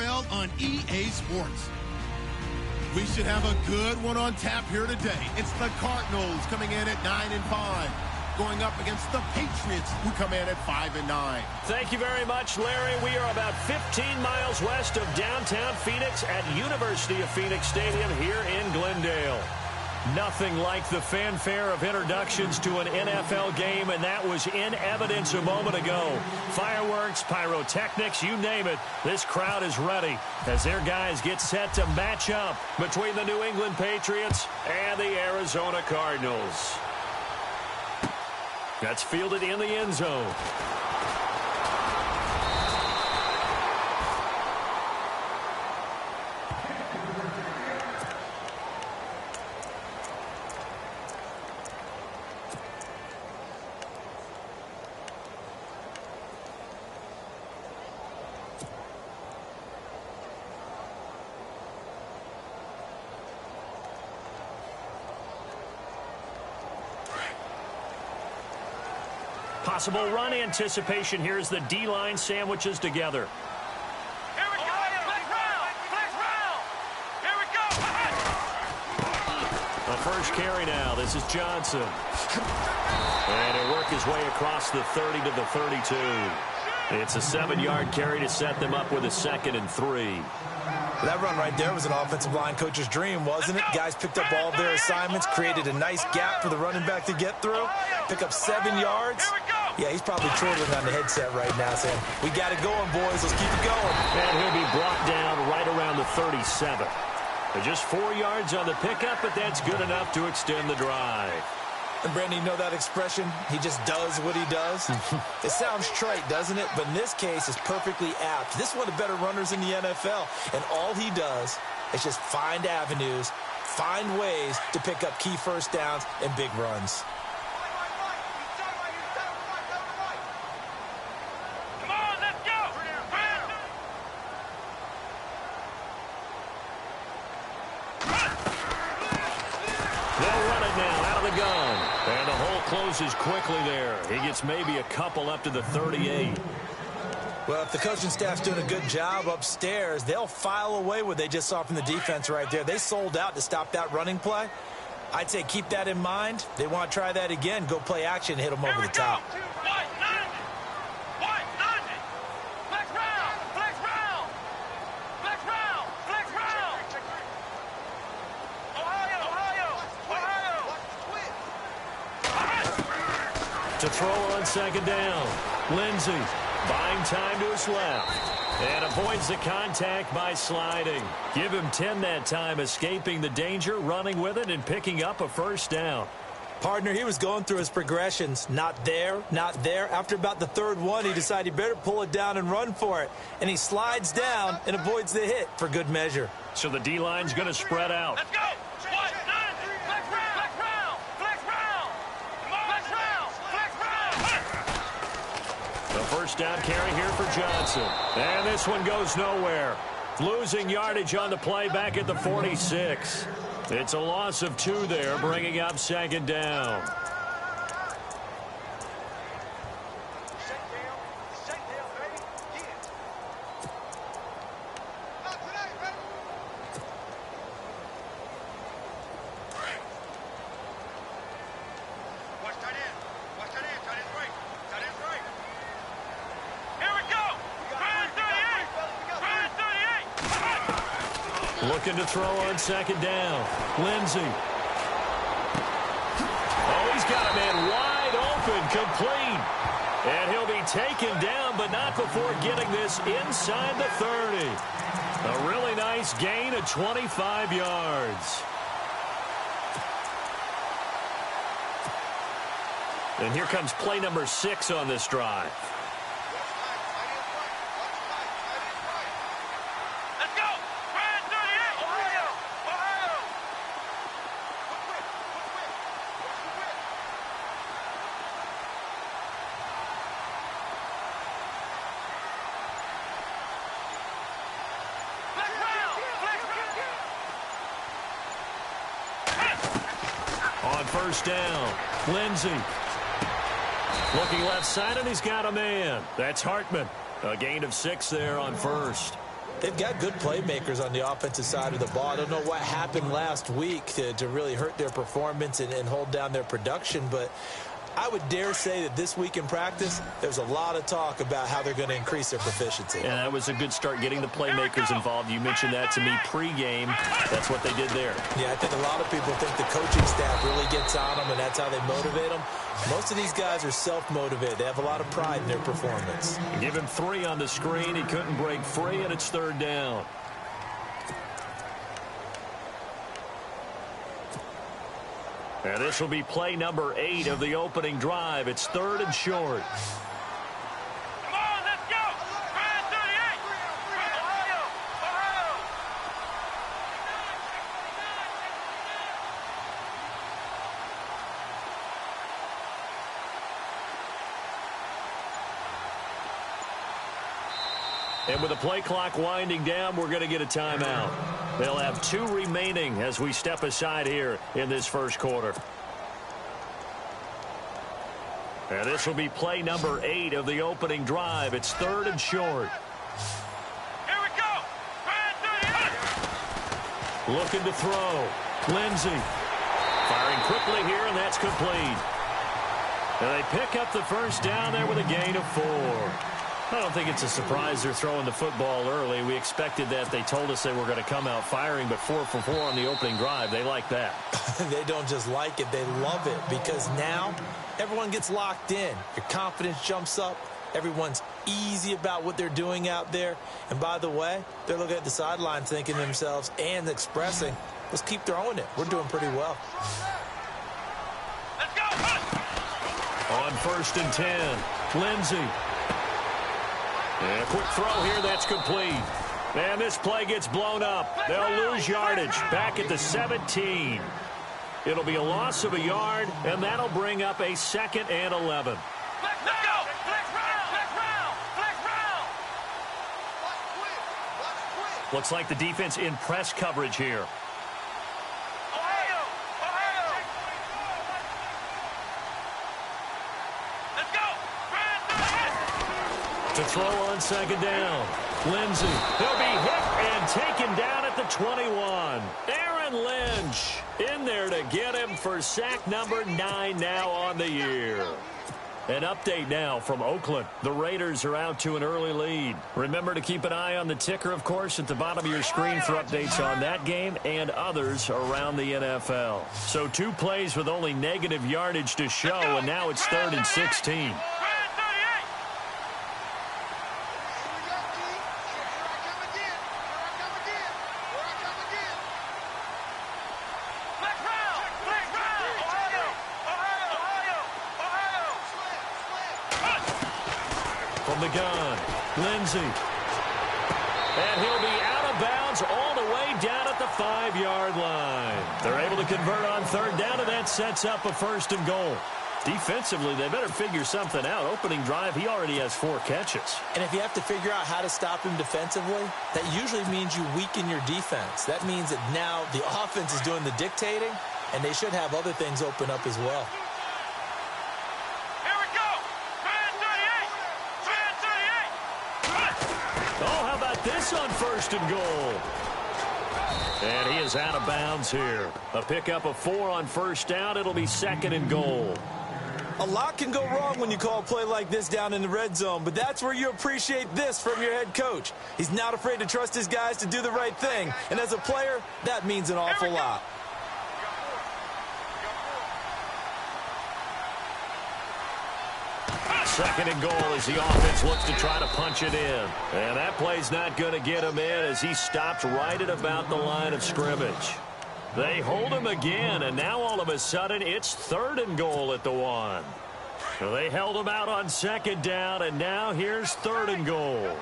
wcfl on EA Sports. We should have a good one on tap here today. It's the Cardinals coming in at 9-5. Going up against the Patriots, who come in at 5-9. Thank you very much, Larry. We are about 15 miles west of downtown Phoenix at University of Phoenix Stadium here in Glendale. Nothing like the fanfare of introductions to an NFL game, and that was in evidence a moment ago. Fireworks, pyrotechnics, you name it. This crowd is ready as their guys get set to match up between the New England Patriots and the Arizona Cardinals. That's fielded in the end zone. Possible run anticipation here as the D-line sandwiches together. Here we go. Flex round. Here we go. The first carry now. This is Johnson. And he'll work his way across the 30 to the 32. It's a 7-yard carry to set them up with a 2nd and 3. That run right there was an offensive line coach's dream, wasn't it? Guys picked up all of their assignments, created a nice gap for the running back to get through, pick up 7 yards. Yeah, he's probably chortling on the headset right now saying, we got it going, boys. Let's keep it going. And he'll be brought down right around the 37. Just 4 yards on the pickup, but that's good enough to extend the drive. And, Brandon, you know that expression? He just does what he does? It sounds trite, doesn't it? But in this case, it's perfectly apt. This is one of the better runners in the NFL. And all he does is just find avenues, find ways to pick up key first downs and big runs. Come on, let's go. They'll run it now out of the gun. And the hole closes quickly there. He gets maybe a couple up to the 38. Well, if the coaching staff's doing a good job upstairs, they'll file away what they just saw from the defense right there. They sold out to stop that running play. I'd say keep that in mind. They want to try that again. Go play action and hit them over the top. To throw on 2nd down. Lindsey buying time to his left. And avoids the contact by sliding. Give him 10 that time, escaping the danger, running with it, and picking up a 1st down. Partner, he was going through his progressions. Not there, not there. After about the 3rd one, he decided he better pull it down and run for it. And he slides down and avoids the hit for good measure. So the D-line's going to spread out. Let's go. First down carry here for Johnson. And this one goes nowhere. Losing yardage on the play back at the 46. It's a loss of 2 there, bringing up 2nd down. Looking to throw on 2nd down. Lindsey. Oh, he's got a man wide open, complete. And he'll be taken down, but not before getting this inside the 30. A really nice gain of 25 yards. And here comes play number 6 on this drive. First down. Lindsey. Looking left side, and he's got a man. That's Hartman. A gain of 6 there on 1st. They've got good playmakers on the offensive side of the ball. I don't know what happened last week to really hurt their performance and hold down their production, but I would dare say that this week in practice, there's a lot of talk about how they're going to increase their proficiency. And that was a good start, getting the playmakers involved. You mentioned that to me pregame. That's what they did there. Yeah, I think a lot of people think the coaching staff really gets on them, and that's how they motivate them. Most of these guys are self-motivated. They have a lot of pride in their performance. Give him 3 on the screen. He couldn't break free, and it's 3rd down. And this will be play number 8 of the opening drive. It's 3rd and short. Come on, let's go. Ryan 38. Ohio. Ohio. And with the play clock winding down, we're going to get a timeout. They'll have 2 remaining as we step aside here in this first quarter. And this will be play number 8 of the opening drive. It's 3rd and short. Here we go. Ryan 38. Looking to throw. Lindsey. Firing quickly here, and that's complete. And they pick up the first down there with a gain of 4. I don't think it's a surprise they're throwing the football early. We expected that. They told us they were going to come out firing, but 4 for 4 on the opening drive. They like that. They don't just like it, they love it, because now everyone gets locked in. Your confidence jumps up. Everyone's easy about what they're doing out there. And by the way, they're looking at the sidelines thinking to themselves and expressing, let's keep throwing it. We're doing pretty well. Let's go. On 1st and 10, Lindsey. And a quick throw here, that's complete. And this play gets blown up. They'll lose yardage back at the 17. It'll be a loss of a yard, and that'll bring up a 2nd and 11. Let's go. Flex round. Flex round. Flex round. Looks like the defense in press coverage here. Ohio. Ohio. Let's go. Ryan 38. To throw on 2nd down. Lindsey. He'll be hit and taken down at the 21. Aaron Lynch in there to get him for sack number 9 now on the year. An update now from Oakland. The Raiders are out to an early lead. Remember to keep an eye on the ticker, of course, at the bottom of your screen for updates on that game and others around the NFL. So 2 plays with only negative yardage to show, and now it's 3rd and 16. The gun, Lindsey. And he'll be out of bounds all the way down at the 5-yard line. They're able to convert on 3rd down, and that sets up a 1st and goal. Defensively, they better figure something out. Opening drive, he already has 4 catches. And if you have to figure out how to stop him defensively, that usually means you weaken your defense. That means that now the offense is doing the dictating, and they should have other things open up as well. This on 1st and goal. And he is out of bounds here. A pickup of 4 on 1st down. It'll be 2nd and goal. A lot can go wrong when you call a play like this down in the red zone, but that's where you appreciate this from your head coach. He's not afraid to trust his guys to do the right thing, and as a player, that means an awful lot. Second and goal as the offense looks to try to punch it in. And that play's not going to get him in as he stopped right at about the line of scrimmage. They hold him again, and now all of a sudden it's 3rd and goal at the 1. So they held him out on 2nd down, and now here's 3rd and goal.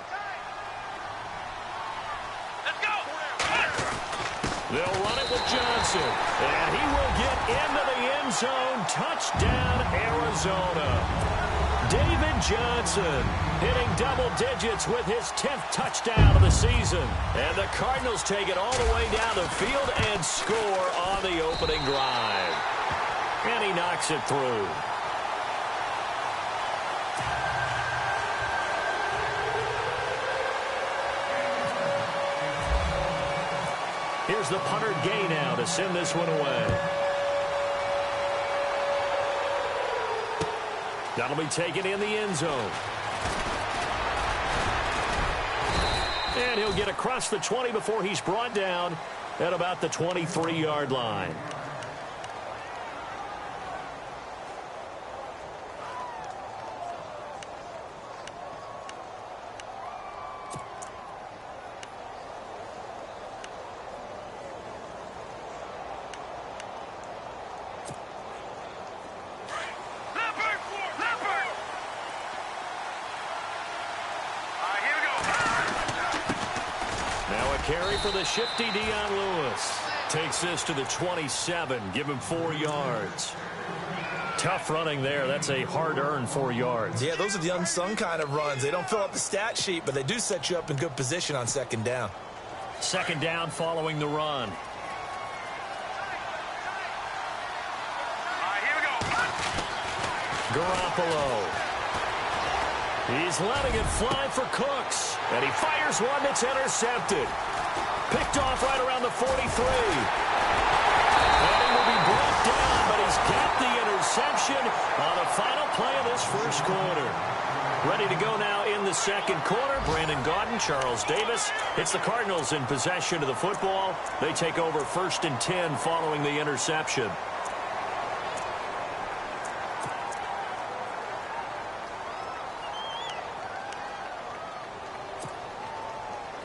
Let's go. They'll run it with Johnson, and he will get into the end zone. Touchdown, Arizona. David Johnson hitting double digits with his 10th touchdown of the season. And the Cardinals take it all the way down the field and score on the opening drive. And he knocks it through. has the punter Gay now to send this one away. That'll be taken in the end zone. And he'll get across the 20 before he's brought down at about the 23-yard line. Carry for the shifty Dion Lewis. Takes this to the 27. Give him 4 yards. Tough running there. That's a hard-earned 4 yards. Yeah, those are the unsung kind of runs. They don't fill up the stat sheet, but they do set you up in good position on second down. Second down following the run. Here we go. Garoppolo. He's letting it fly for Cooks. And he fires one that's intercepted. Picked off right around the 43. And he will be brought down, but he's got the interception on the final play of this first quarter. Ready to go now in the second quarter. Brandon Gaudin, Charles Davis. It's the Cardinals in possession of the football. They take over 1st and 10 following the interception.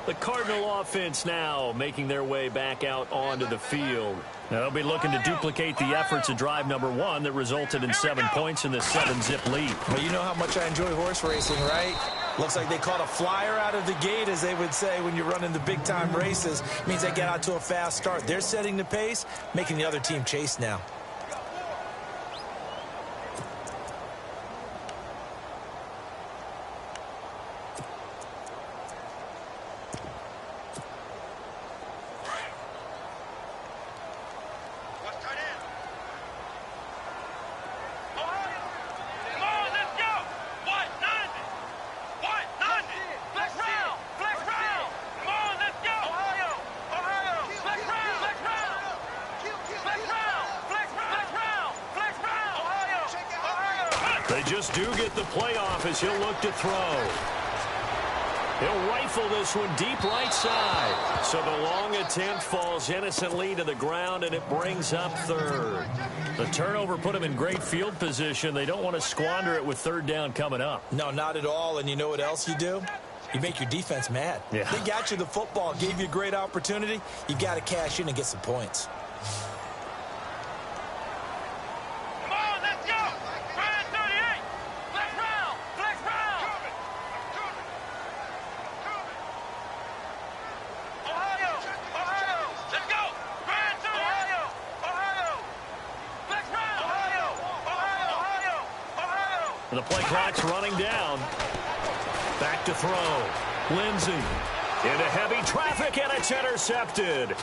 The Cardinal offense now making their way back out onto the field. Now they'll be looking to duplicate the efforts of drive number 1 that resulted in 7 points in the 7-zip lead. Well, you know how much I enjoy horse racing, right? Looks like they caught a flyer out of the gate, as they would say when you're running the big-time races. It means they get out to a fast start. They're setting the pace, making the other team chase now. They just do get the playoff as he'll look to throw. He'll rifle this one deep right side. So the long attempt falls innocently to the ground, and it brings up 3rd. The turnover put him in great field position. They don't want to squander it with 3rd down coming up. No, not at all. And you know what else you do? You make your defense mad. Yeah. They got you the football, gave you a great opportunity. You got to cash in and get some points. The play clock's running down. Back to throw. Lindsey into heavy traffic, and it's intercepted.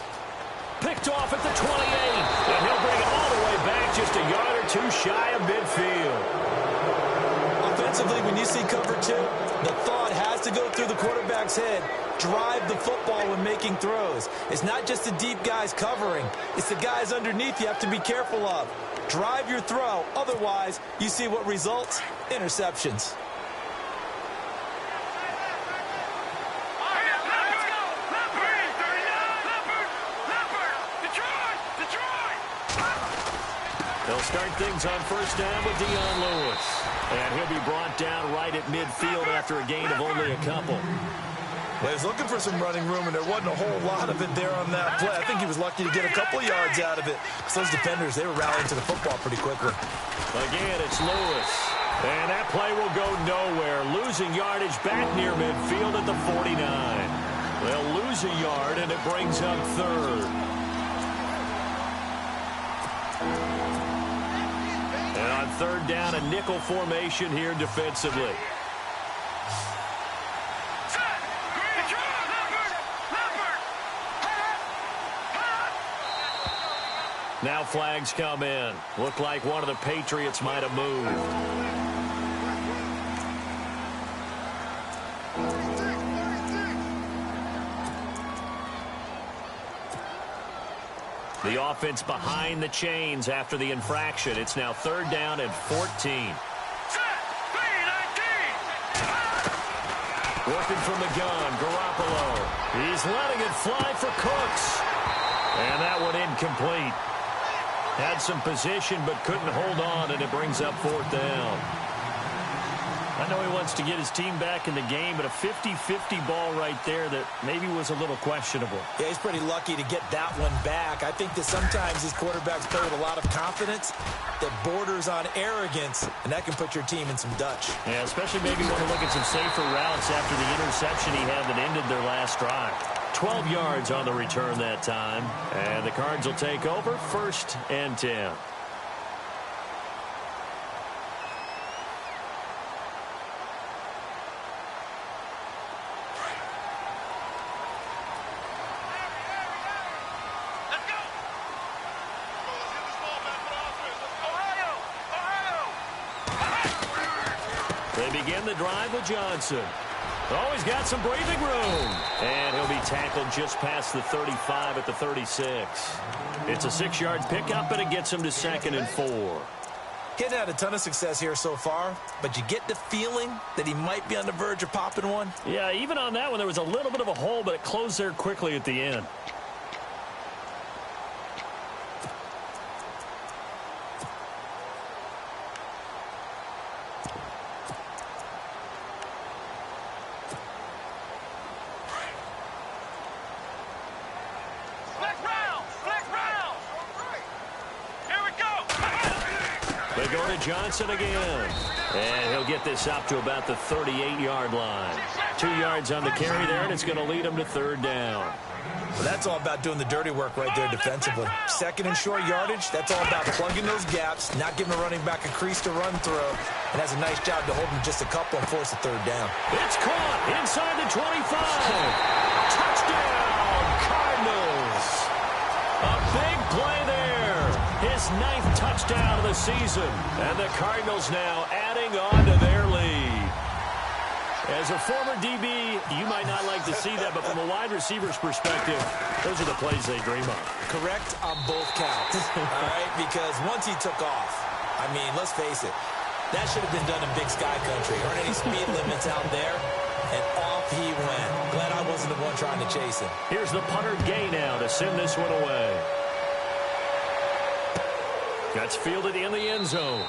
Picked off at the 28, and he'll bring it all the way back just a yard or 2 shy of midfield. Offensively, when you see cover 2, the thought has to go through the quarterback's head. Drive the football when making throws. It's not just the deep guys covering. It's the guys underneath you have to be careful of. Drive your throw. Otherwise, you see what results? Interceptions. They'll start things on 1st down with Dion Lewis. And he'll be brought down right at midfield after a gain of only a couple. Well, he was looking for some running room, and there wasn't a whole lot of it there on that play. I think he was lucky to get a couple yards out of it. Because those defenders, they were rallying to the football pretty quickly. Again, it's Lewis. And that play will go nowhere. Losing yardage back near midfield at the 49. They'll lose a yard, and it brings up 3rd. And on 3rd down, a nickel formation here defensively. Now flags come in. Looked like one of the Patriots might have moved. offense behind the chains after the infraction. It's now 3rd down and 14. Working from the gun, Garoppolo. He's letting it fly for Cooks. And that one incomplete. Had some position but couldn't hold on, and it brings up 4th down. I know he wants to get his team back in the game, but a 50-50 ball right there that maybe was a little questionable. Yeah, he's pretty lucky to get that one back. I think that sometimes these quarterbacks play with a lot of confidence that borders on arrogance, and that can put your team in some Dutch. Yeah, especially maybe want to look at some safer routes after the interception he had that ended their last drive. 12 yards on the return that time, and the Cards will take over 1st and 10. Begin the drive with Johnson. Oh, he's got some breathing room. And he'll be tackled just past the 35 at the 36. It's a 6-yard pickup, and it gets him to 2nd and 4. He hasn't had a ton of success here so far, but you get the feeling that he might be on the verge of popping one. Yeah, even on that one, there was a little bit of a hole, but it closed there quickly at the end. Johnson again. And he'll get this up to about the 38-yard line. 2 yards on the carry there, and it's going to lead him to 3rd down. Well, that's all about doing the dirty work right there defensively. 2nd and short yardage, that's all about plugging those gaps, not giving a running back a crease to run through, and has a nice job to hold him just a couple and force a 3rd down. It's caught inside the 25. Touchdown, Cardinals. A big play there. His 9th touchdown of the season. And the Cardinals now adding on to their lead. As a former DB, you might not like to see that, but from a wide receiver's perspective, those are the plays they dream of. Correct on both counts, all right? Because once he took off, I mean, let's face it, that should have been done in Big Sky Country. Aren't any speed limits out there? And off he went. Glad I wasn't the one trying to chase him. Here's the punter Gay now to send this one away. That's fielded in the end zone.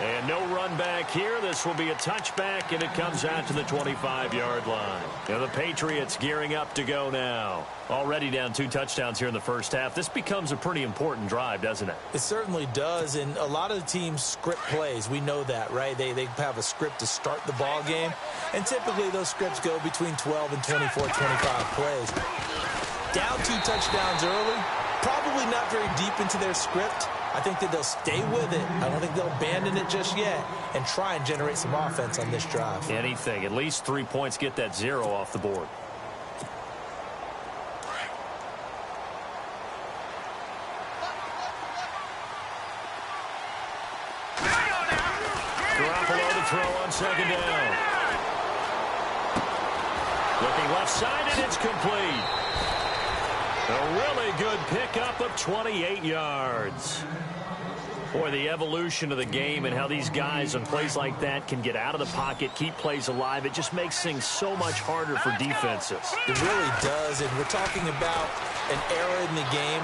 And no run back here. This will be a touchback, and it comes out to the 25-yard line. Now the Patriots gearing up to go now. Already down 2 touchdowns here in the first half. This becomes a pretty important drive, doesn't it? It certainly does, and a lot of the teams script plays. We know that, right? They have a script to start the ball game, and typically those scripts go between 12 and 24, 25 plays. Down 2 touchdowns early, probably not very deep into their script. I think that they'll stay with it. I don't think they'll abandon it just yet and try and generate some offense on this drive. Anything. At least 3 points, get that 0 off the board. Garoppolo to throw on 2nd down. Looking left side, and it's complete. A really good pickup of 28 yards. Boy, the evolution of the game and how these guys on plays like that can get out of the pocket, keep plays alive, it just makes things so much harder for defenses. It really does, and we're talking about an era in the game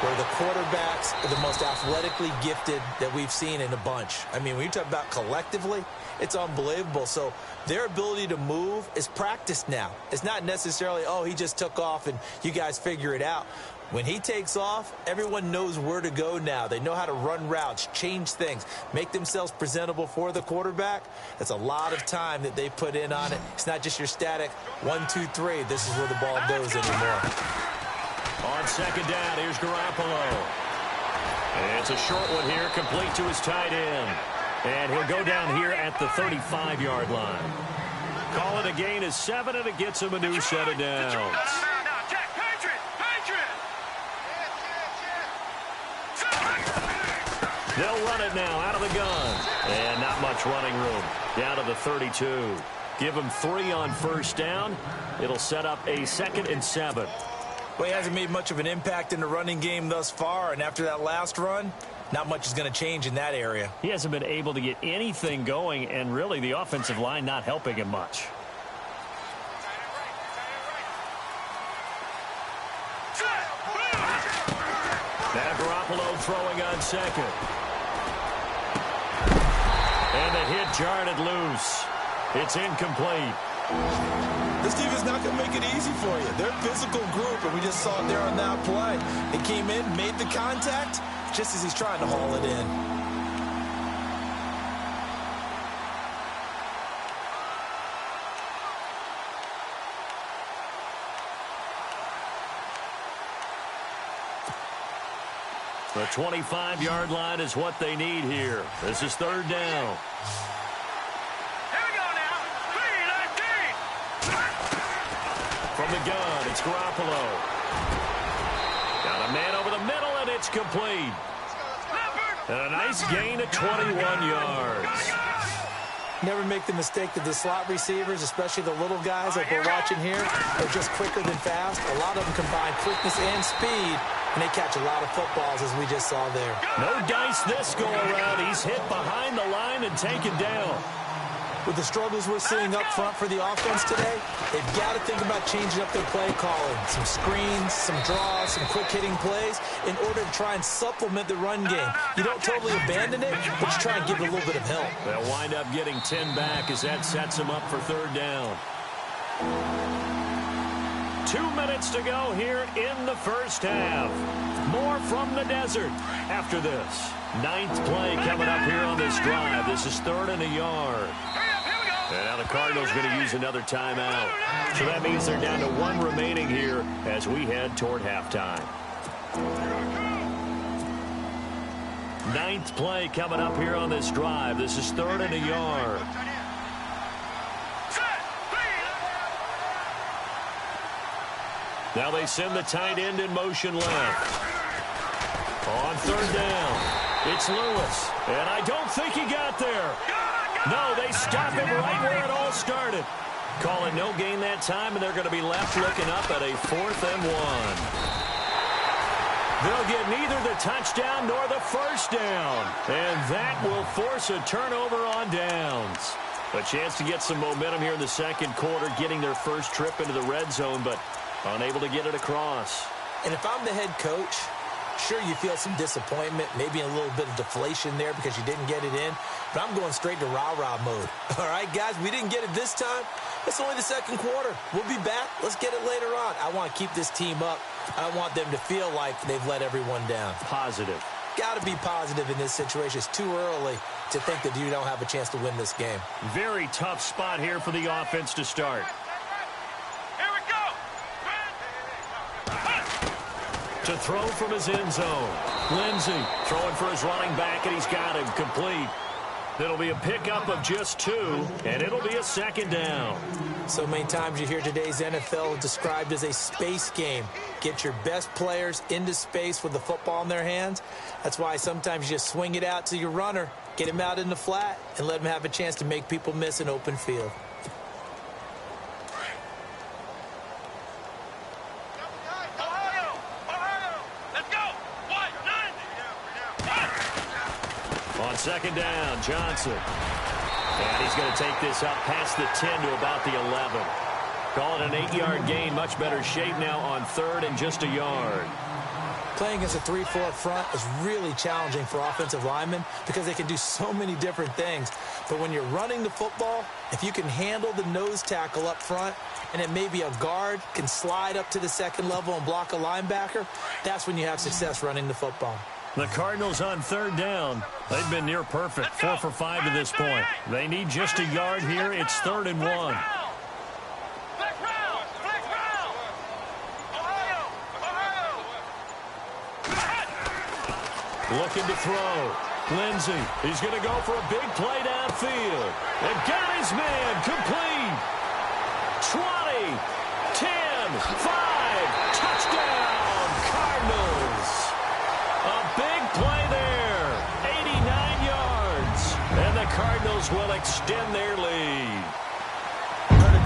where the quarterbacks are the most athletically gifted that we've seen in a bunch. I mean, when you talk about collectively, it's unbelievable. So their ability to move is practiced now. It's not necessarily, oh, he just took off and you guys figure it out. When he takes off, everyone knows where to go now. They know how to run routes, change things, make themselves presentable for the quarterback. That's a lot of time that they put in on it. It's not just your static 1, 2, 3. This is where the ball goes anymore. On 2nd down, here's Garoppolo. And it's a short one here, complete to his tight end. And he'll go down here at the 35-yard line. Call it a gain of 7, and it gets him a new set of downs. They'll run it now out of the gun. And not much running room. Down to the 32. Give them 3 on 1st down. It'll set up a 2nd and 7. Well, he hasn't made much of an impact in the running game thus far, and after that last run, not much is going to change in that area. He hasn't been able to get anything going, and really the offensive line not helping him much. Now Garoppolo throwing on second. And the hit jarred it loose. It's incomplete. This defense is not going to make it easy for you. They're a physical group, and we just saw it there on that play. It came in, made the contact, just as he's trying to haul it in. The 25-yard line is what they need here. This is third down. Here we go now. 3-19. From the gun, it's Garoppolo. Got a man over the middle, and it's complete. And a nice gain of 21 yards. Never make the mistake that the slot receivers, especially the little guys like we're watching here, are just quicker than fast. A lot of them combine quickness and speed, and they catch a lot of footballs, as we just saw there. No dice this go-around. He's hit behind the line and taken down. With the struggles we're seeing up front for the offense today, they've got to think about changing up their play calling. Some screens, some draws, some quick-hitting plays in order to try and supplement the run game. You don't totally abandon it, but you try and give it a little bit of help. They'll wind up getting 10 back as that sets them up for third down. 2 minutes to go here in the first half. More from the desert after this. 9th play coming up here on this drive. This is 3rd and a yard. And now the Cardinals going to use another timeout. So that means they're down to 1 remaining here as we head toward halftime. 9th play coming up here on this drive. This is 3rd and a yard. Now they send the tight end in motion left. On 3rd down, it's Lewis. And I don't think he got there. No, they stop him right where it all started. Calling no gain that time, and they're going to be left looking up at a 4th and 1. They'll get neither the touchdown nor the first down. And that will force a turnover on downs. A chance to get some momentum here in the second quarter, getting their first trip into the red zone, but unable to get it across. And if I'm the head coach, sure, you feel some disappointment, maybe a little bit of deflation there because you didn't get it in. But I'm going straight to rah-rah mode. All right, guys, we didn't get it this time. It's only the second quarter. We'll be back. Let's get it later on. I want to keep this team up. I want them to feel like they've let everyone down. Positive. Got to be positive in this situation. It's too early to think that you don't have a chance to win this game. Very tough spot here for the offense to start. To throw from his end zone. Lindsey throwing for his running back, and he's got him complete. It'll be a pickup of just 2, and it'll be a 2nd down. So many times you hear today's NFL described as a space game. Get your best players into space with the football in their hands. That's why sometimes you just swing it out to your runner, get him out in the flat, and let him have a chance to make people miss an open field. On 2nd down, Johnson. And he's going to take this up past the 10 to about the 11. Call it an 8-yard gain. Much better shape now on 3rd and just a yard. Playing against a 3-4 front is really challenging for offensive linemen because they can do so many different things. But when you're running the football, if you can handle the nose tackle up front, and then maybe a guard can slide up to the 2nd level and block a linebacker, that's when you have success running the football. The Cardinals on 3rd down. They've been near perfect, 4 for 5 to this point. They need just a yard here. It's 3rd and 1. Looking to throw. Lindsey, he's going to go for a big play downfield. And got his man complete. 20, 10, 5, touchdown, Cardinals. A big play there, 89 yards, and the Cardinals will extend their lead.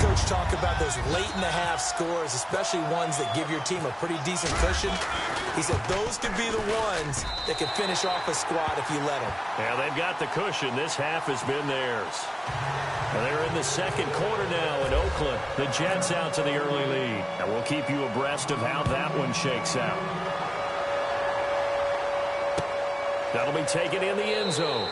coach talk about those late-in-the-half scores, especially ones that give your team a pretty decent cushion. He said those could be the ones that could finish off a squad if you let them. Yeah, they've got the cushion. This half has been theirs. And they're in the second quarter now in Oakland. The Jets out to the early lead. And we'll keep you abreast of how that one shakes out. That'll be taken in the end zone.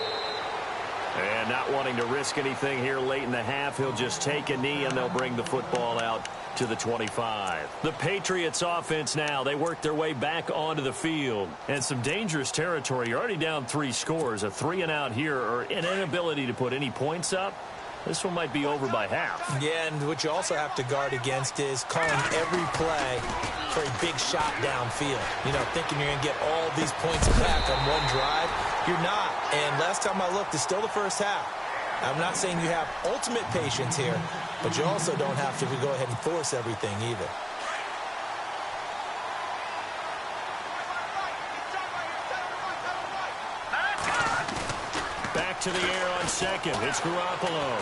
And not wanting to risk anything here late in the half, he'll just take a knee and they'll bring the football out to the 25. The Patriots offense now, they work their way back onto the field. And some dangerous territory. You're already down 3 scores. A 3-and-out here or an inability to put any points up. This one might be over by half. Yeah, and what you also have to guard against is calling every play for a big shot downfield. You know, thinking you're going to get all these points back on one drive. You're not. And last time I looked, it's still the first half. I'm not saying you have ultimate patience here, but you also don't have to go ahead and force everything either. Back to the air on second. It's Garoppolo.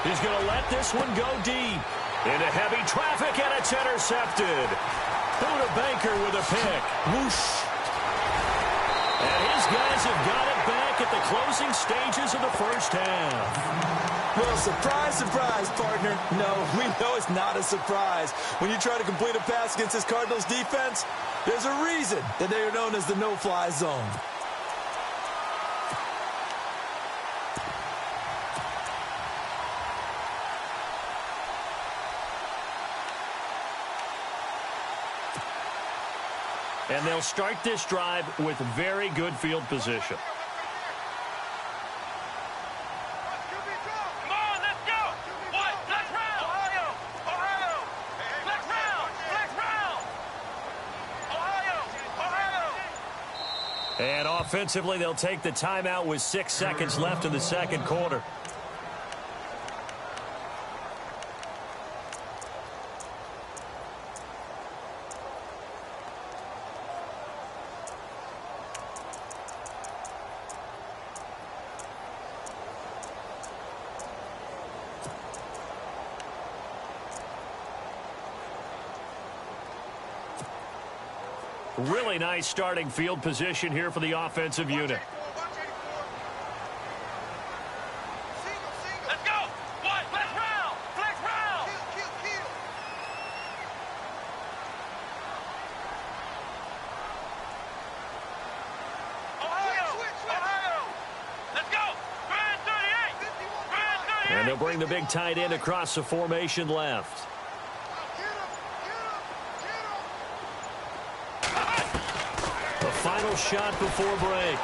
He's going to let this one go deep. Into heavy traffic, and it's intercepted. Buda Baker with a pick. Whoosh. And his guys have got it back at the closing stages of the first half. Well, surprise, surprise, partner. No, we know it's not a surprise. When you try to complete a pass against this Cardinals defense, there's a reason that they are known as the no-fly zone. And they'll start this drive with very good field position. Come on, let's go. What? Flex round. Ohio. Flex round. Ohio. And offensively, they'll take the timeout with 6 seconds left in the second quarter. Really nice starting field position here for the offensive unit. Let's go. What? Flex round. Ohio. Let's go. Grand 38. And they'll bring the big tight end across the formation left. Final shot before break.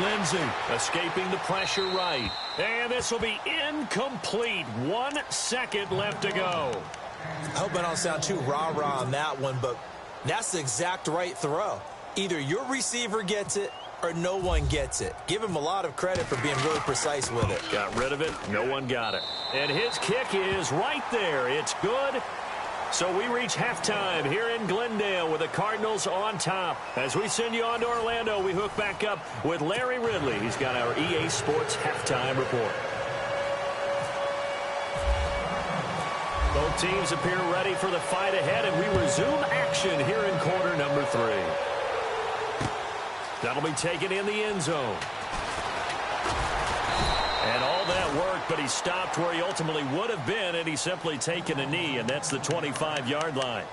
Lindsey escaping the pressure right. And this will be incomplete. 1 second left to go. I hope I don't sound too rah-rah on that one, but that's the exact right throw. Either your receiver gets it or no one gets it. Give him a lot of credit for being really precise with it. Got rid of it. No one got it. And his kick is right there. It's good. So we reach halftime here in Glendale with the Cardinals on top. As we send you on to Orlando, we hook back up with Larry Ridley. He's got our EA Sports halftime report. Both teams appear ready for the fight ahead, and we resume action here in quarter number 3. That'll be taken in the end zone. And all that work, but he stopped where he ultimately would have been, and he's simply taken a knee, and that's the 25-yard line.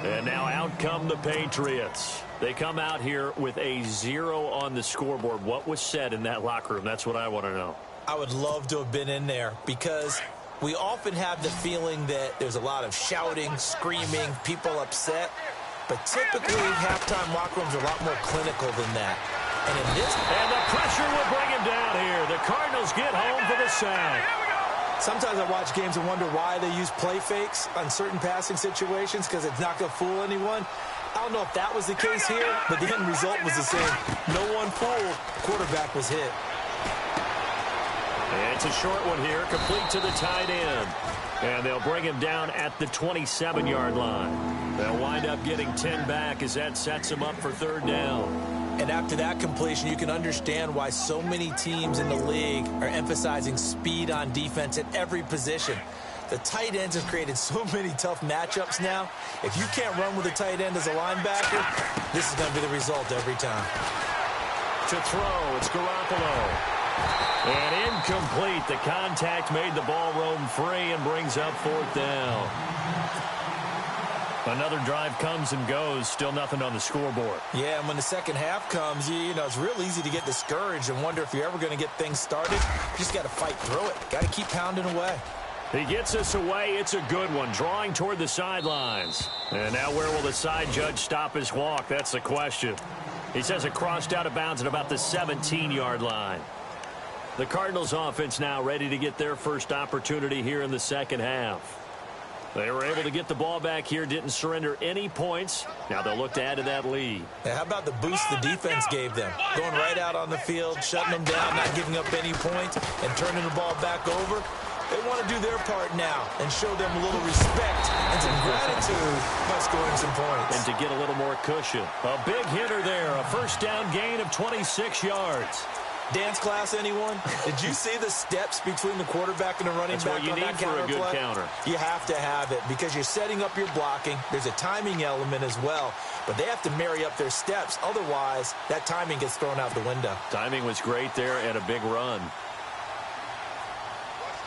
And now out come the Patriots. They come out here with a 0 on the scoreboard. What was said in that locker room? That's what I want to know. I would love to have been in there because we often have the feeling that there's a lot of shouting, screaming, people upset. But typically, halftime locker rooms are a lot more clinical than that. And in this, and the pressure will bring him down here. The Cardinals get home for the sack. Sometimes I watch games and wonder why they use play fakes on certain passing situations because it's not going to fool anyone. I don't know if that was the case here, but the end result was the same. No one fooled. Quarterback was hit. And it's a short one here, complete to the tight end. And they'll bring him down at the 27-yard line. They'll wind up getting 10 back as that sets them up for third down. And after that completion, you can understand why so many teams in the league are emphasizing speed on defense at every position. The tight ends have created so many tough matchups now. If you can't run with a tight end as a linebacker, this is going to be the result every time. To throw, it's Garoppolo. And incomplete. The contact made the ball roam free and brings up 4th down. Another drive comes and goes. Still nothing on the scoreboard. Yeah, and when the second half comes, you know, it's real easy to get discouraged and wonder if you're ever going to get things started. You just got to fight through it. Got to keep pounding away. He gets us away. It's a good one. Drawing toward the sidelines. And now where will the side judge stop his walk? That's the question. He says it crossed out of bounds at about the 17-yard line. The Cardinals offense now ready to get their first opportunity here in the second half. They were able to get the ball back here, didn't surrender any points. Now they'll look to add to that lead. Now, how about the boost the defense gave them? Going right out on the field, shutting them down, not giving up any points, and turning the ball back over. They want to do their part now and show them a little respect and some gratitude by scoring some points. And to get a little more cushion. A big hitter there, a first down gain of 26 yards. Dance class, anyone? Did you see the steps between the quarterback and the running back on that counter play? That's what you need for a good counter. You have to have it because you're setting up your blocking. There's a timing element as well, but they have to marry up their steps. Otherwise, that timing gets thrown out the window. Timing was great there and a big run.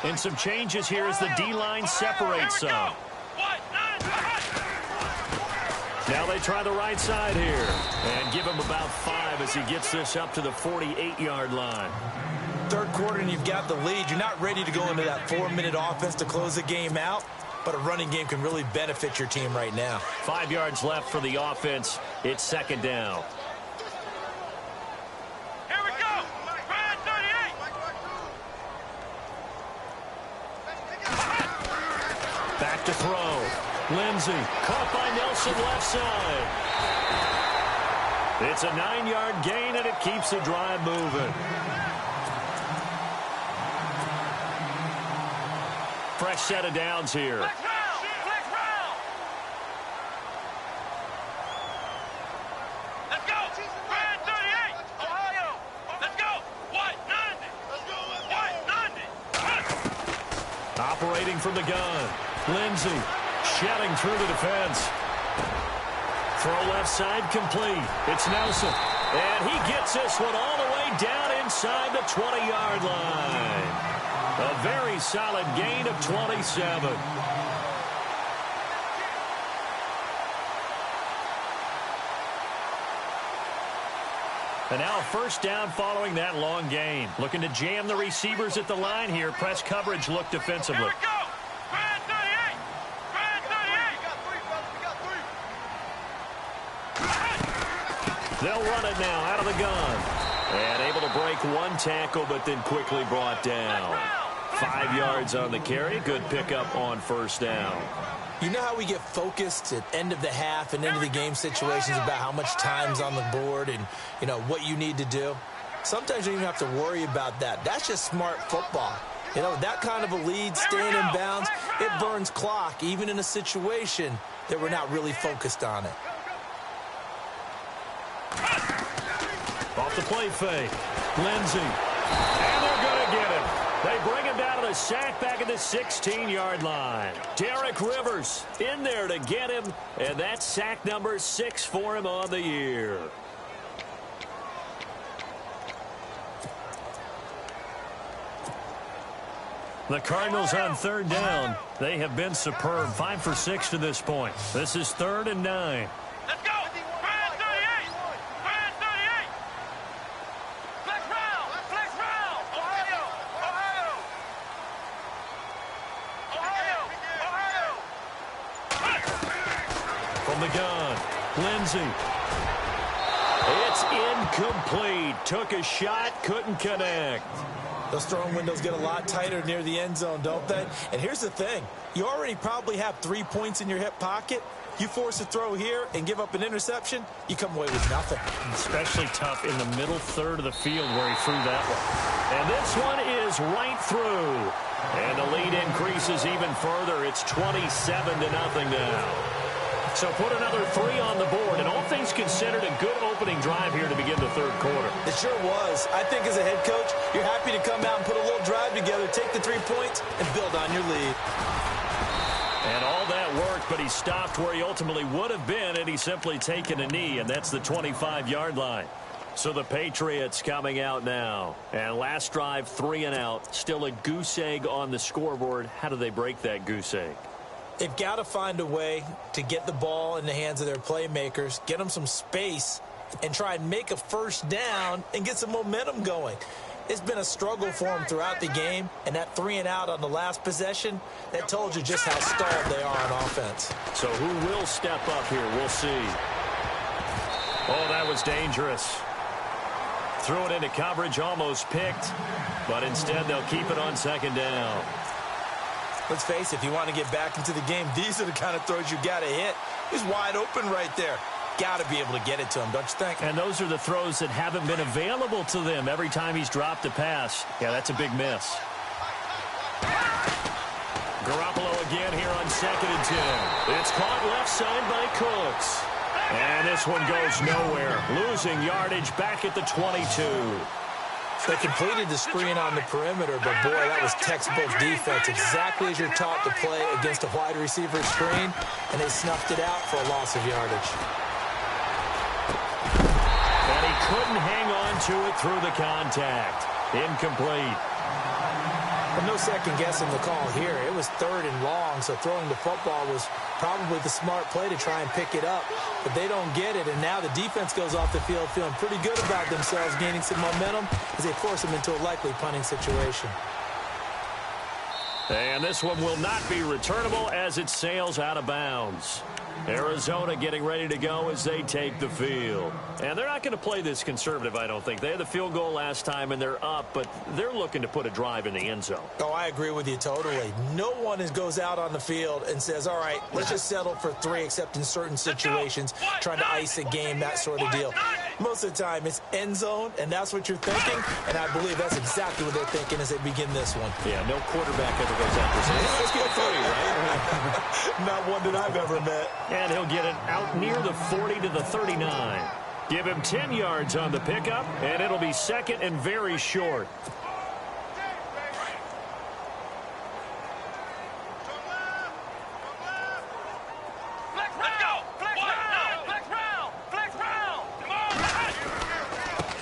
And some changes here as the D-line separates some. Now they try the right side here. And give him about 5 as he gets this up to the 48-yard line. Third quarter and you've got the lead. You're not ready to go into that 4-minute offense to close the game out. But a running game can really benefit your team right now. 5 yards left for the offense. It's second down. Here we go. Brad 38. Back to throw. Lindsey caught by Nelson left side. It's a 9-yard gain, and it keeps the drive moving. Fresh set of downs here. Flex round. Let's go. Brad 38. Ohio. Let's go. White 90. Let's go. White 90. Operating from the gun. Lindsey shedding through the defense. Throw left side complete. It's Nelson. And he gets this one all the way down inside the 20-yard line. A very solid gain of 27. And now a first down following that long gain. Looking to jam the receivers at the line here. Press coverage look defensively. Here we go. Brad 38. Brad 38. They'll run it now out of the gun. And able to break one tackle, but then quickly brought down. 5 yards on the carry. Good pickup on first down. You know how we get focused at end of the half and end of the game situations about how much time's on the board and, you know, what you need to do? Sometimes you don't even have to worry about that. That's just smart football. You know, that kind of a lead, staying in bounds, it burns clock, even in a situation that we're not really focused on it. Off the play fake. Lindsey. And they're going to get him. They bring him down to the sack back at the 16-yard line. Derek Rivers in there to get him, and that's sack number 6 for him on the year. The Cardinals on third down. They have been superb. 5 for 6 to this point. This is 3rd and 9. Let's go. Brad 38. Brad 38. Flex round. Flex round. Ohio. Ohio. Ohio. Ohio. From the gun, Lindsey. It's incomplete. Took a shot, couldn't connect. Those throwing windows get a lot tighter near the end zone, don't they? And here's the thing. You already probably have 3 points in your hip pocket. You force a throw here and give up an interception, you come away with nothing. Especially tough in the middle third of the field where he threw that one. And this one is right through. And the lead increases even further. It's 27-0 now. So put another 3 on the board. And all things considered, a good opening drive here to begin the third quarter. It sure was. I think as a head coach, you're happy to come out and put a little drive together, take the 3 points, and build on your lead. And all that worked, but he stopped where he ultimately would have been, and he's simply taken a knee, and that's the 25-yard line. So the Patriots coming out now. And last drive, 3 and out. Still a goose egg on the scoreboard. How do they break that goose egg? They've got to find a way to get the ball in the hands of their playmakers, get them some space, and try and make a first down and get some momentum going. It's been a struggle for them throughout the game, and that 3 and out on the last possession, that told you just how stalled they are on offense. So who will step up here? We'll see. Oh, that was dangerous. Threw it into coverage, almost picked, but instead they'll keep it on second down. Let's face it, if you want to get back into the game, these are the kind of throws you got to hit. He's wide open right there. Got to be able to get it to him, don't you think? And those are the throws that haven't been available to them every time he's dropped a pass. Yeah, that's a big miss. Garoppolo again here on 2nd and 10. It's caught left side by Cooks. And this one goes nowhere. Losing yardage back at the 22. They completed the screen on the perimeter, but boy, that was textbook defense. Exactly as you're taught to play against a wide receiver screen, and they snuffed it out for a loss of yardage. And he couldn't hang on to it through the contact. Incomplete. But no second guessing the call here. It was 3rd and long, so throwing the football was probably the smart play to try and pick it up. But they don't get it, and now the defense goes off the field feeling pretty good about themselves, gaining some momentum as they force them into a likely punting situation. And this one will not be returnable as it sails out of bounds. Arizona getting ready to go as they take the field. And they're not going to play this conservative, I don't think. They had the field goal last time, and they're up, but they're looking to put a drive in the end zone. Oh, I agree with you totally. No one goes out on the field and says, all right, let's just settle for 3, except in certain situations, trying to ice a game, that sort of deal. Most of the time, it's end zone, and that's what you're thinking, and I believe that's exactly what they're thinking as they begin this one. Yeah, no quarterback ever goes out there saying, let's go 3, right? Not one that I've ever met. And he'll get it out near the 40 to the 39. Give him 10 yards on the pickup, and it'll be 2nd and very short.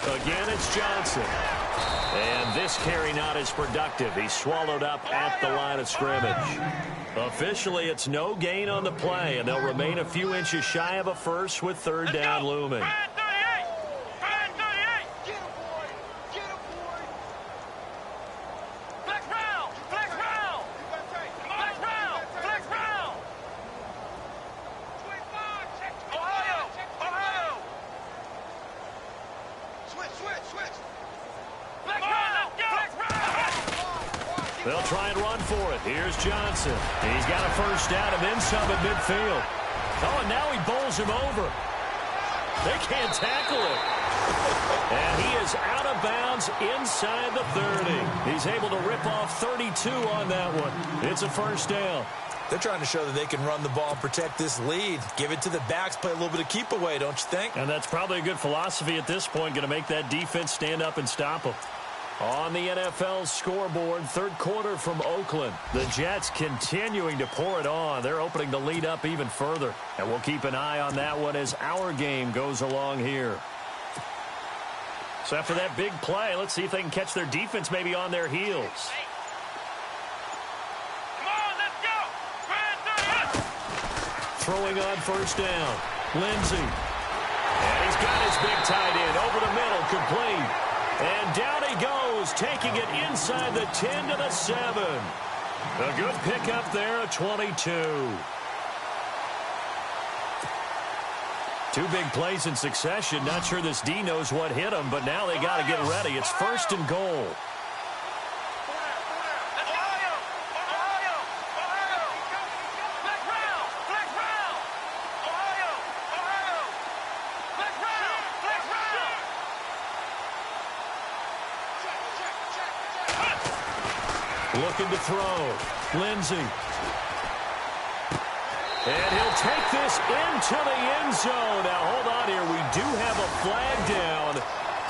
Again, it's Johnson. And this carry not as productive. He's swallowed up at the line of scrimmage. Officially, it's no gain on the play, and they'll remain a few inches shy of a first with 3rd down looming. They'll try and run for it. Here's Johnson. He's got a first down and then some at midfield. Oh, and now he bowls him over. They can't tackle it. And he is out of bounds inside the 30. He's able to rip off 32 on that one. It's a first down. They're trying to show that they can run the ball and protect this lead. Give it to the backs, play a little bit of keep away, don't you think? And that's probably a good philosophy at this point, going to make that defense stand up and stop them. On the NFL scoreboard, 3rd quarter from Oakland. The Jets continuing to pour it on. They're opening the lead up even further. And we'll keep an eye on that one as our game goes along here. So after that big play, let's see if they can catch their defense maybe on their heels. Throwing on first down. Lindsey. And he's got his big tight end over the middle, complete. And down he goes, taking it inside the 10 to the 7. A good pickup there, a 22. 2 big plays in succession. Not sure this D knows what hit him, but now they got to get ready. It's 1st and goal. Looking to throw. Lindsey. And he'll take this into the end zone. Now, hold on here. We do have a flag down.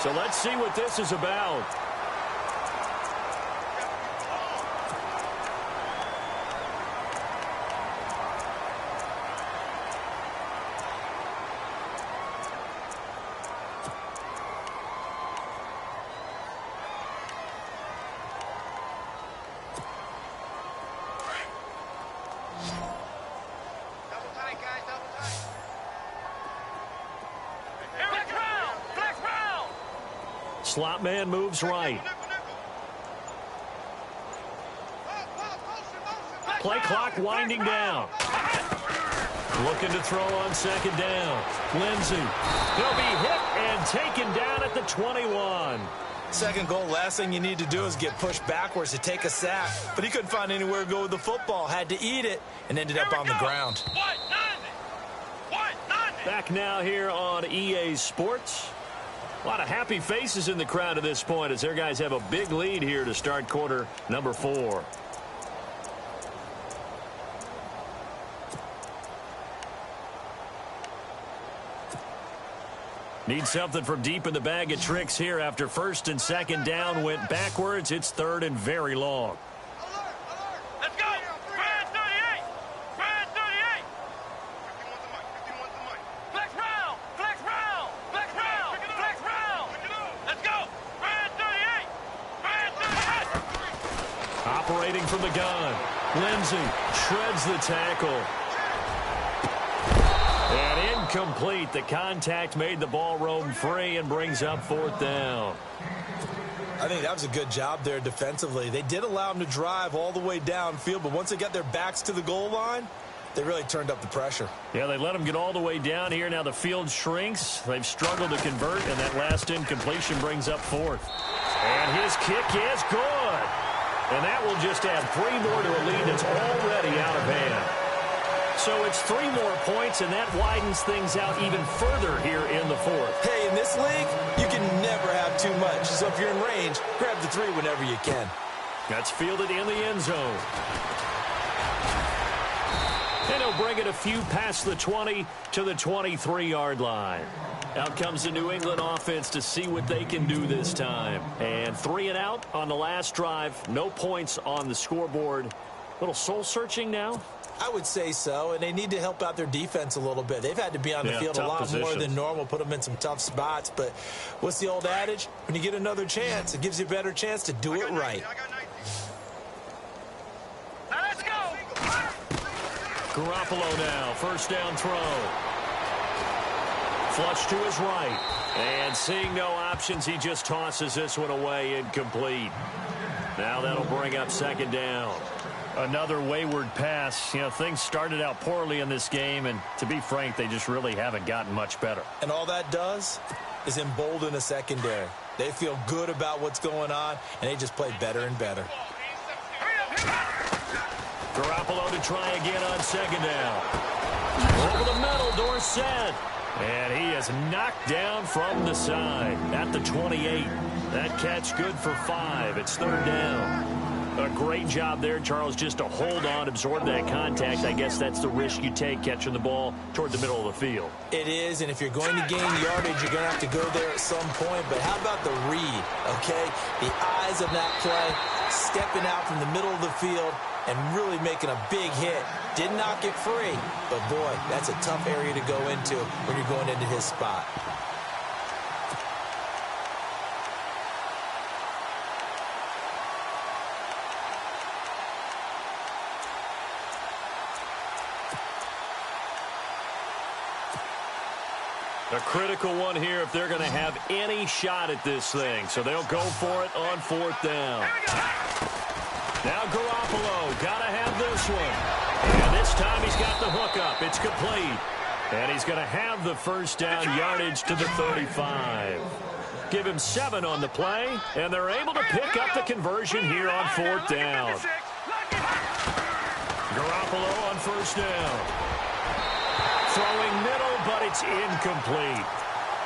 So let's see what this is about. Slot man moves right. Play clock winding down. Looking to throw on second down. Lindsey. He'll be hit and taken down at the 21. Second goal, last thing you need to do is get pushed backwards to take a sack. But he couldn't find anywhere to go with the football. Had to eat it and ended up on the ground. Back now here on EA Sports. A lot of happy faces in the crowd at this point as their guys have a big lead here to start quarter number 4. Need something from deep in the bag of tricks here after first and second down went backwards. It's third and very long. Let's go! Brad 38! Brad 38! Flex round! Flex round! Flex round! Flex round! Let's go! Brad 38! Brad 38! Operating from the gun. Lindsey shreds the tackle. And incomplete. The contact made the ball roam free and brings up fourth down. I think that was a good job there defensively. They did allow them to drive all the way downfield, but once they got their backs to the goal line, they really turned up the pressure. Yeah, they let them get all the way down here. Now the field shrinks. They've struggled to convert, and that last incompletion brings up fourth. And his kick is good. And that will just add 3 more to a lead that's already out of hand. So it's 3 more points, and that widens things out even further here in the fourth. Hey, in this league, you can never have too much. So if you're in range, grab the 3 whenever you can. That's fielded in the end zone. And he'll bring it a few past the 20 to the 23-yard line. Out comes the New England offense to see what they can do this time. And 3 and out on the last drive. No points on the scoreboard. Little soul-searching now? I would say so, and they need to help out their defense a little bit. They've had to be on the field a lot more than normal, put them in some tough spots. But what's the old adage? When you get another chance, it gives you a better chance to do it right. Now let's go! Garoppolo now, first down throw. Flush to his right. And seeing no options, he just tosses this one away, incomplete. Now that'll bring up second down. Another wayward pass. You know, things started out poorly in this game, and to be frank, they just really haven't gotten much better. And all that does is embolden a secondary. They feel good about what's going on, and they just play better and better. Garoppolo to try again on second down. Over the middle, Dorsett. And he is knocked down from the side at the 28. That catch good for 5. It's third down. A great job there, Charles, just to hold on, absorb that contact. I guess that's the risk you take catching the ball toward the middle of the field. It is, and if you're going to gain yardage, you're going to have to go there at some point. But how about the read, okay? The eyes of that play, stepping out from the middle of the field and really making a big hit. Did not get free, but boy, that's a tough area to go into when you're going into his spot. A critical one here if they're going to have any shot at this thing. So they'll go for it on fourth down. Now Garoppolo, got to have this one. And this time he's got the hook up. It's complete. And he's going to have the first down yardage to the 35. Give him 7 on the play, and they're able to pick up the conversion here on fourth down. Garoppolo on first down. Throwing middle, but it's incomplete.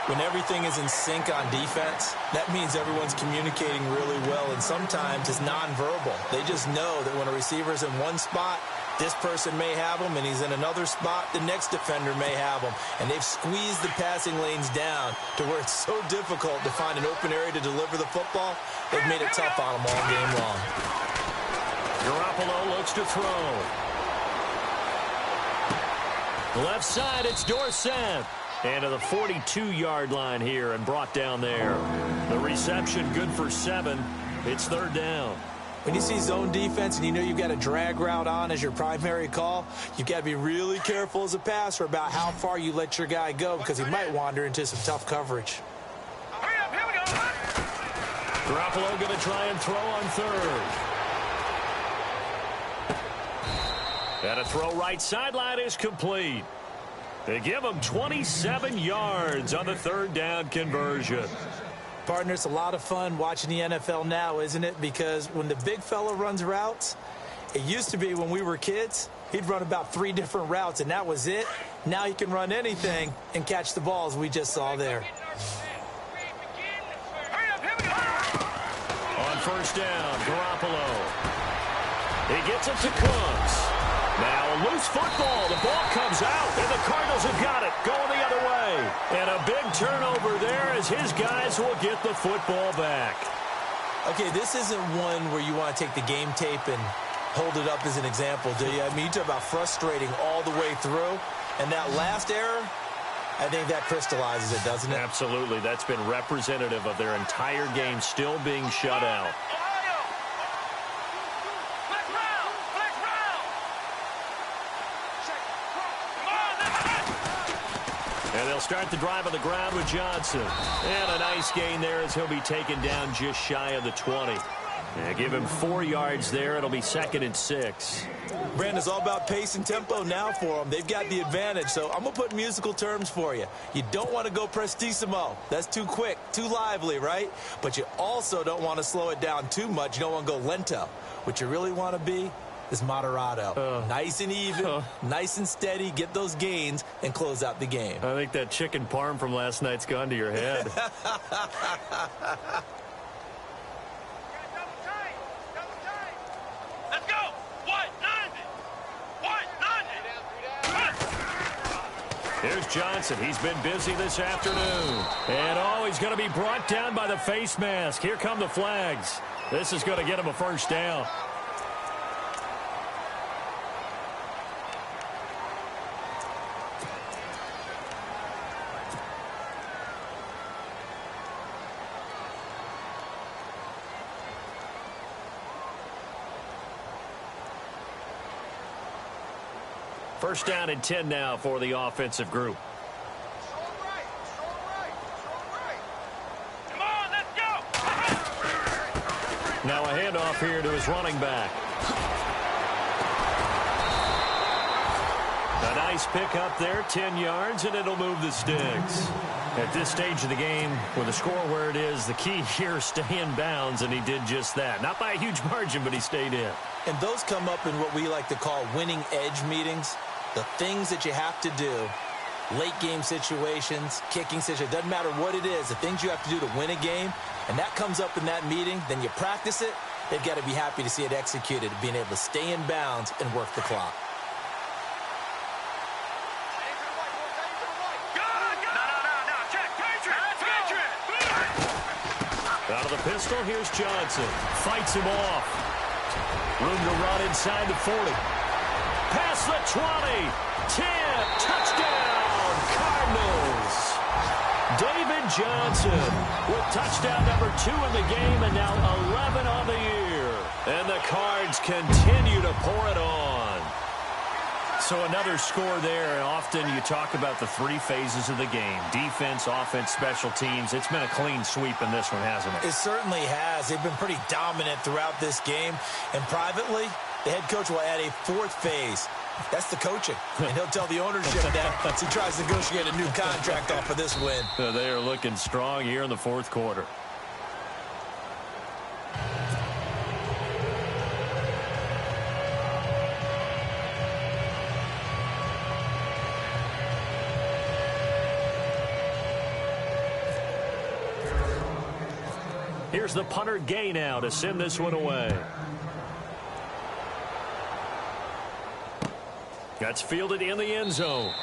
When everything is in sync on defense, that means everyone's communicating really well, and sometimes it's nonverbal. They just know that when a receiver's in one spot, This person may have him, and he's in another spot. The next defender may have him. And they've squeezed the passing lanes down to where it's so difficult to find an open area to deliver the football. They've made it tough on them all game long. Garoppolo looks to throw. Left side, it's Dorsett. And to the 42-yard line here and brought down there. The reception good for 7. It's third down. When you see zone defense and you know you've got a drag route on as your primary call, you've got to be really careful as a passer about how far you let your guy go because he might wander into some tough coverage. Hurry up, here we go. Garoppolo going to try and throw on third. And a throw right sideline is complete. They give him 27 yards on the third down conversion. Partner, it's a lot of fun watching the NFL now, isn't it? Because when the big fella runs routes, it used to be when we were kids, he'd run about 3 different routes, and that was it. Now he can run anything and catch the balls we just saw there. Hurry up, here we go. On first down, Garoppolo. He gets it to Cooks. Now a loose football. The ball comes out, and the Cardinals have got it. Going the other way. And a big turnover there as his guys will get the football back. Okay, this isn't one where you want to take the game tape and hold it up as an example, do you? I mean, you talk about frustrating all the way through. And that last error, I think that crystallizes it, doesn't it? Absolutely. That's been representative of their entire game still being shut out. And they'll start the drive on the ground with Johnson. And a nice gain there as he'll be taken down just shy of the 20. And give him 4 yards there. It'll be 2nd and 6. Brandon, it's all about pace and tempo now for them. They've got the advantage. So I'm going to put musical terms for you. You don't want to go prestissimo. That's too quick, too lively, right? But you also don't want to slow it down too much. You don't want to go lento. What you really want to be is moderato. Nice and even, nice and steady, get those gains, and close out the game. I think that chicken parm from last night's gone to your head. Double tight. Let's go. What? 90. Here's Johnson. He's been busy this afternoon. And, he's going to be brought down by the face mask. Here come the flags. This is going to get him a first down. First down and 10 now for the offensive group. Come on, let's go. Now a handoff here to his running back. A nice pick up there, 10 yards, and it'll move the sticks. At this stage of the game, with the score where it is, the key here is stay in bounds, and he did just that. Not by a huge margin, but he stayed in. And those come up in what we like to call winning edge meetings. The things that you have to do, late game situations, kicking situations, doesn't matter what it is, the things you have to do to win a game, and that comes up in that meeting, then you practice it, they've got to be happy to see it executed, being able to stay in bounds and work the clock. Out of the pistol, here's Johnson. Fights him off. Room to run inside the 40. Past the 20. 10. Touchdown, Cardinals. David Johnson with touchdown number 2 in the game and now 11 on the year. And the Cards continue to pour it on. So another score there, and often you talk about the 3 phases of the game. Defense, offense, special teams. It's been a clean sweep in this one, hasn't it? It certainly has. They've been pretty dominant throughout this game. And privately, the head coach will add a 4th phase. That's the coaching. And he'll tell the ownership that as he tries to negotiate a new contract off of this win. They are looking strong here in the 4th quarter. Here's the punter Gay now to send this one away. That's fielded in the end zone.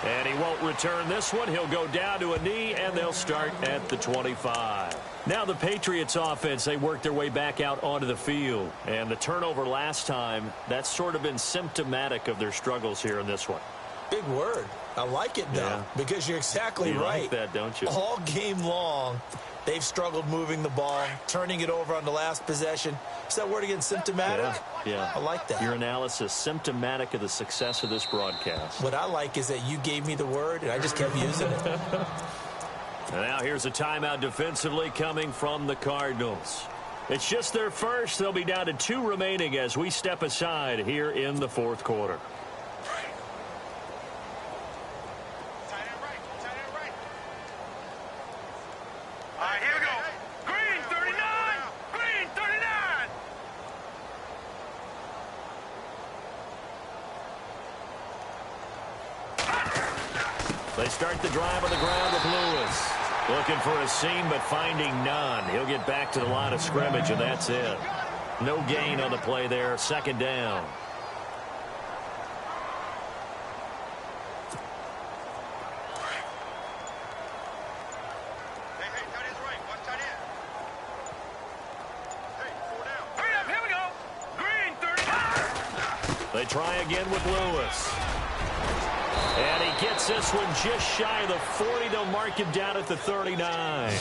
And he won't return this one. He'll go down to a knee, and they'll start at the 25. Now the Patriots offense, they work their way back out onto the field. And the turnover last time, that's sort of been symptomatic of their struggles here in this one. Big word. I like it, though, because you're exactly right. You like that, don't you? All game long, they've struggled moving the ball, turning it over on the last possession. Is that word again, symptomatic? Yeah. I like that. Your analysis, symptomatic of the success of this broadcast. What I like is that you gave me the word, and I just kept using it. And now here's a timeout defensively coming from the Cardinals. It's just their first. They'll be down to 2 remaining as we step aside here in the fourth quarter. They start the drive on the ground with Lewis. Looking for a seam, but finding none. He'll get back to the line of scrimmage, and that's it. No gain on the play there. Second down. They try again with Lewis. And he gets this one just shy of the 40. They'll mark him down at the 39.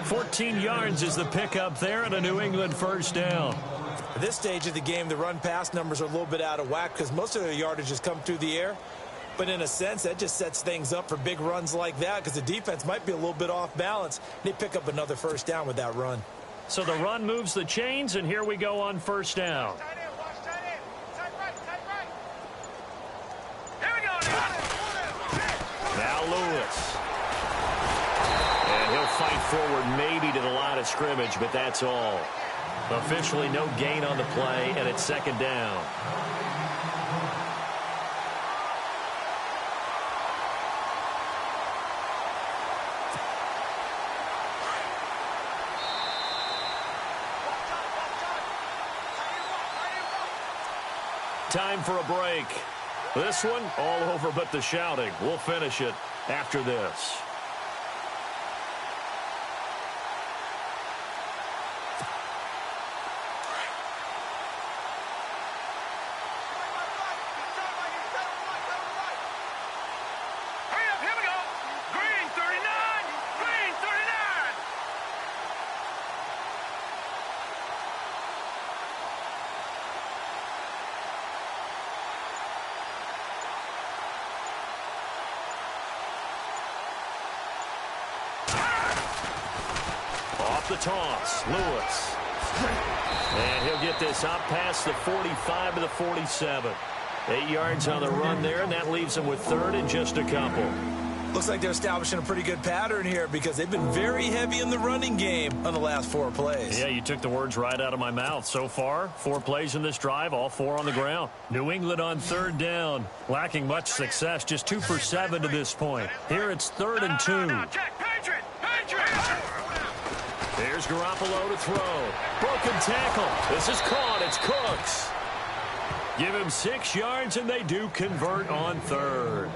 14 yards is the pickup there and a New England first down. At this stage of the game, the run-pass numbers are a little bit out of whack because most of their yardage has come through the air. But in a sense, that just sets things up for big runs like that because the defense might be a little bit off balance. They pick up another first down with that run. So the run moves the chains, and here we go on first down. Now Lewis. And he'll fight forward maybe to the line of scrimmage, but that's all. Officially no gain on the play, and it's second down. Time for a break. This one all over but the shouting. We'll finish it after this. The toss, Lewis. And he'll get this up past the 45 to the 47. 8 yards on the run there, and that leaves him with third and just a couple. Looks like they're establishing a pretty good pattern here because they've been very heavy in the running game on the last 4 plays. Yeah, you took the words right out of my mouth. So far, 4 plays in this drive, all 4 on the ground. New England on third down, lacking much success, just 2 for 7 to this point. Here it's 3rd and 2. Here's Garoppolo to throw. Broken tackle. This is caught. It's Cooks. Give him 6 yards, and they do convert on third.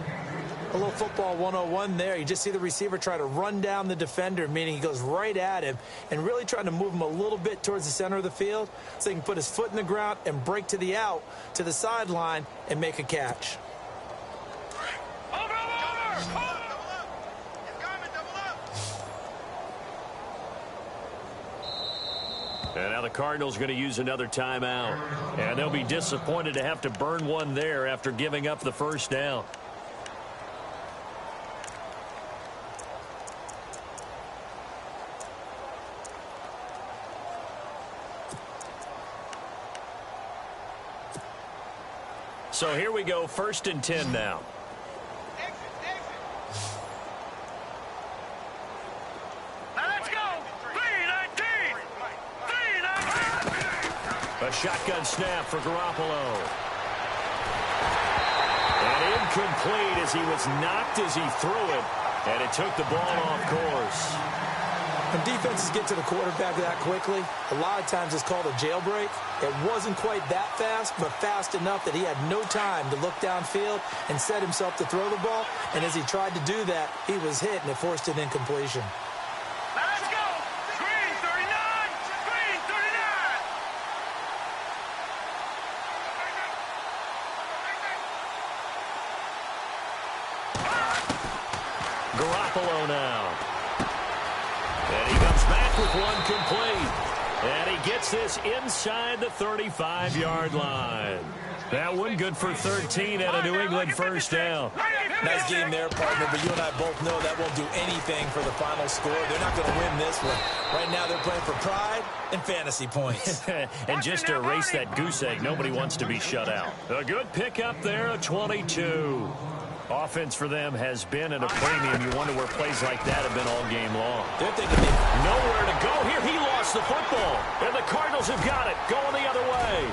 A little football 101 there. You just see the receiver try to run down the defender, meaning he goes right at him and really trying to move him a little bit towards the center of the field so he can put his foot in the ground and break to the out, to the sideline, and make a catch. And now the Cardinals are going to use another timeout. And they'll be disappointed to have to burn one there after giving up the first down. So here we go, 1st and 10 now. A shotgun snap for Garoppolo. And incomplete as he was knocked as he threw it. And it took the ball off course. When defenses get to the quarterback that quickly, a lot of times it's called a jailbreak. It wasn't quite that fast, but fast enough that he had no time to look downfield and set himself to throw the ball. And as he tried to do that, he was hit, and it forced an incompletion. Let's go! Green 39! Green 39! Garoppolo now. And he comes back with one complete. And he gets this inside the 35-yard line. That one good for 13 at a New England first down. Nice game there, partner, but you and I both know that won't do anything for the final score. They're not going to win this one. Right now they're playing for pride and fantasy points. And just to erase that goose egg, nobody wants to be shut out. A good pickup there, a 22. Offense for them has been at a premium. You wonder where plays like that have been all game long. They're thinking nowhere to go here. He lost the football. And the Cardinals have got it. Going the other way.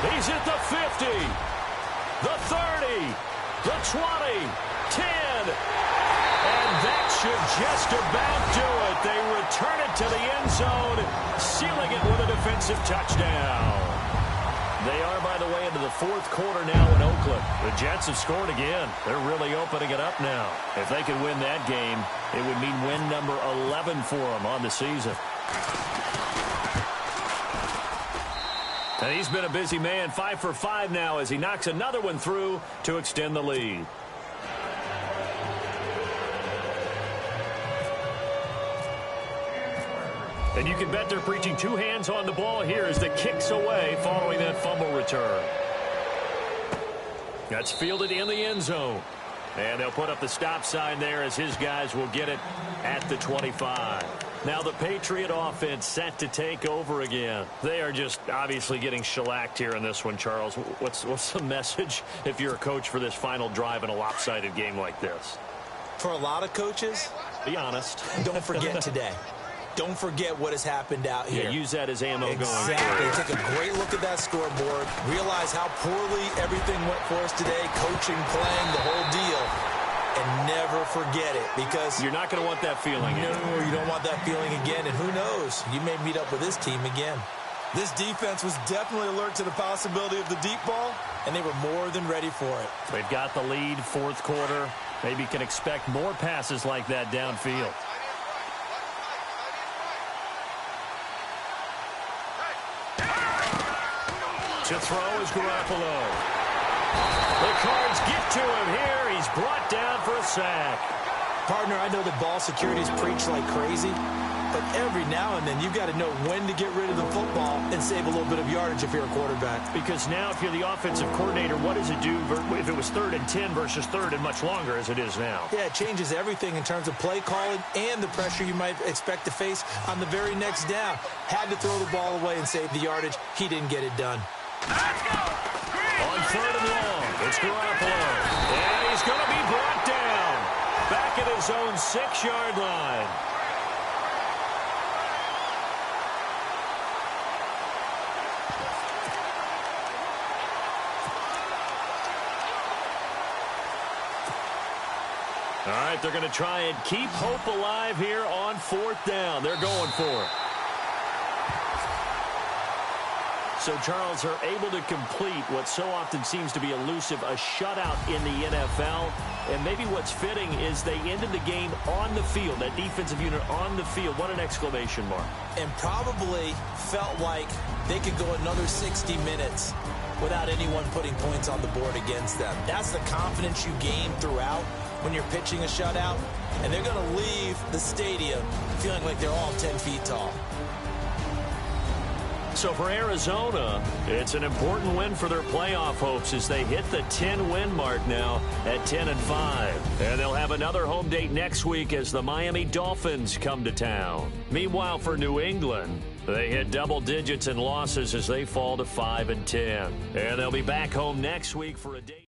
He's at the 50. The 30. The 20. 10. And that should just about do it. They return it to the end zone, sealing it with a defensive touchdown. They are, by the way, into the fourth quarter now in Oakland. The Jets have scored again. They're really opening it up now. If they could win that game, it would mean win number 11 for them on the season. And he's been a busy man, 5 for 5 now as he knocks another one through to extend the lead. And you can bet they're preaching two hands on the ball here as the kick's away following that fumble return. That's fielded in the end zone. And they'll put up the stop sign there as his guys will get it at the 25. Now the Patriot offense set to take over again. They are just obviously getting shellacked here in this one, Charles. What's the message if you're a coach for this final drive in a lopsided game like this? For a lot of coaches, be honest. Don't forget today. Don't forget what has happened out here. Yeah, use that as ammo going forward. Exactly. Take a great look at that scoreboard. Realize how poorly everything went for us today. Coaching, playing, the whole deal. And never forget it, because you're not going to want that feeling again. No, you don't want that feeling again. And who knows? You may meet up with this team again. This defense was definitely alert to the possibility of the deep ball, and they were more than ready for it. They've got the lead, fourth quarter. Maybe can expect more passes like that downfield. To throw is Garoppolo. The Cards get to him here. He's brought down for a sack. Partner, I know that ball security is preached like crazy, but every now and then you've got to know when to get rid of the football and save a little bit of yardage if you're a quarterback. Because now if you're the offensive coordinator, what does it do if it was 3rd and 10 versus 3rd and much longer as it is now? Yeah, it changes everything in terms of play calling and the pressure you might expect to face on the very next down. Had to throw the ball away and save the yardage. He didn't get it done. Let's go! On 3rd and long, it's Garoppolo. And he's going to be brought down. Back at his own 6-yard line. All right, they're going to try and keep hope alive here on 4th down. They're going for it. So, Charles, are able to complete what so often seems to be elusive, a shutout in the NFL. And maybe what's fitting is they ended the game on the field, that defensive unit on the field. What an exclamation mark. And probably felt like they could go another 60 minutes without anyone putting points on the board against them. That's the confidence you gain throughout when you're pitching a shutout. And they're going to leave the stadium feeling like they're all 10 feet tall. So for Arizona, it's an important win for their playoff hopes as they hit the 10-win mark now at 10-5. And they'll have another home date next week as the Miami Dolphins come to town. Meanwhile, for New England, they hit double digits in losses as they fall to 5-10. And they'll be back home next week for a date.